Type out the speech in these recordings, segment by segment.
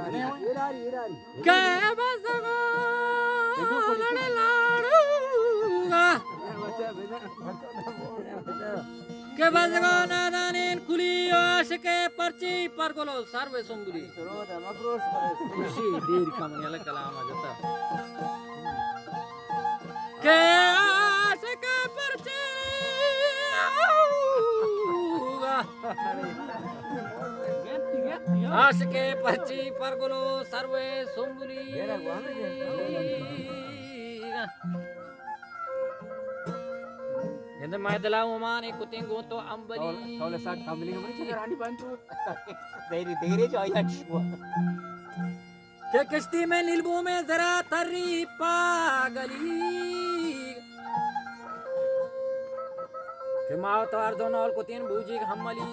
के बसगा लड़लाड़ूगा के बसगा नादानीन कुली आश के पर्ची पर गोलो सर्वे सोंगुली खुशी देर का मन अलग कलाम आ जाता के आश के पर्ची आश के पर्ची पर गोलो सर्वे सोंगुली Yang mai dalam rumah ni kuting goto ambali. Kalau saat kambing kami cakap ani bantu. Dari jaya semua. के कश्ती में नीलबू में जरा तरी पागली के माव तो अर्धो नौल को तीन बूझी हमली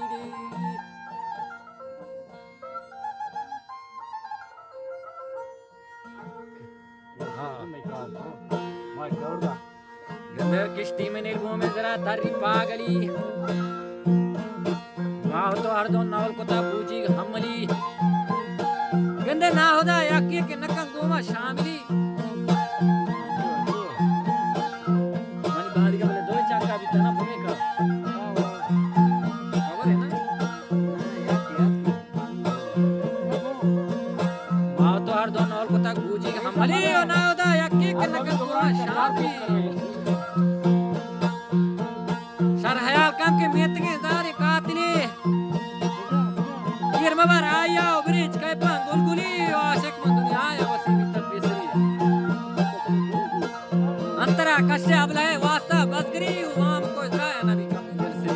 गंदे किश्ती में नीलबू में जरा तरी पागली माव तो अर्धो नौल को ता बूझी हमली गंदे ना होदा याकी के नकं गोमा शामिली मानी बाहरी का बोले दो चाका भी तना भूमि का खबर है ना माव तो हर दोनों और को तक बूझी हमली ना होदा याकी के नकं गोमा शामिली सर हयाल काम के मियत के जारी कातिली Babar ayah bridge kai pang gulguli asyik mendunia ya masih minta besri antara kasih ablah wasta basgri umam ko Israel nabi kami bersri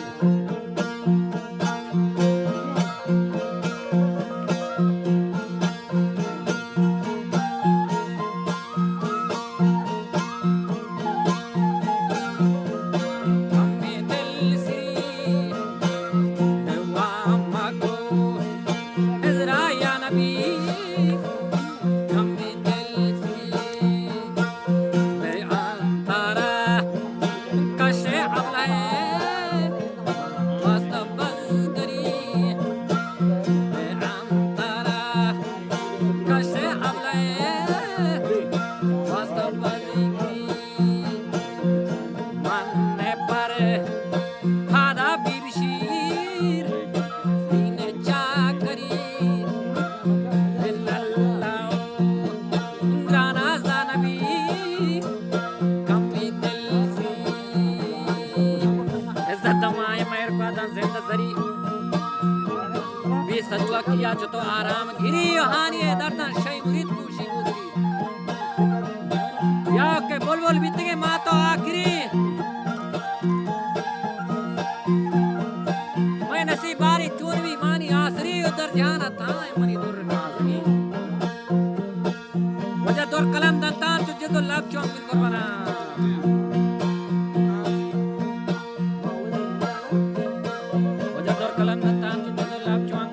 सजुआ किया जो तो आराम गिरी हानि है दर्दन शय मुरीद पूशी मुदरी या के बोल बोल बीतगे मां तो आखिरी मैं नसीबारी चोरवी मानी आसरी उधर ध्यान था मनी दूर नाजनी वजह दूर कलम दंतान तुझे तो लब चौंक बिल्कुल बना वजह दूर कलम दंतान तुझे तो लब चौंक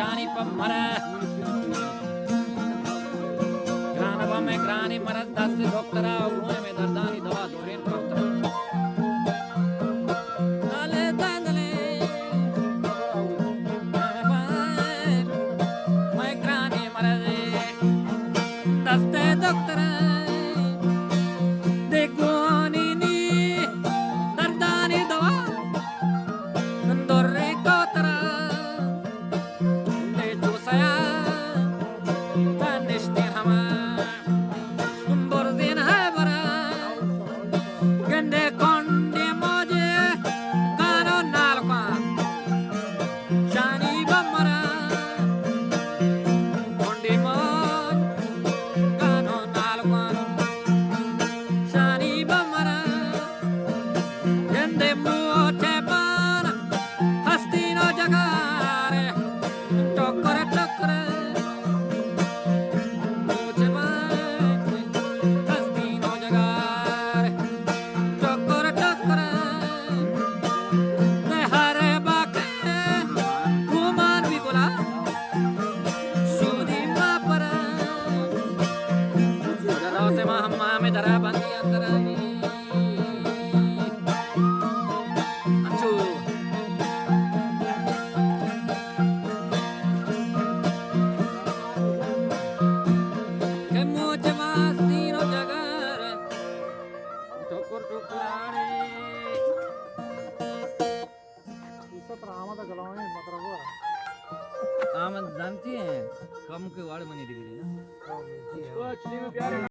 शानी पमरा ग्रानवा में ग्रानी मरद दस्त डॉक्टरा उन्होंने में दर्दानी दवा दोरेन डॉक्टर आले दादले मैं ग्रानी मरद दस्त डॉक्टरा देखो नी दर्दानी दवा दोरे कोतरा दे जो सया tanishti hama borzin habara gende konde moje kano nalqa shani bamara konde moj kano nalqa shani bamara gende mote bana hastino jagare tokore tokore आम जानती हैं कम के वाड़ मनी डिग्री ना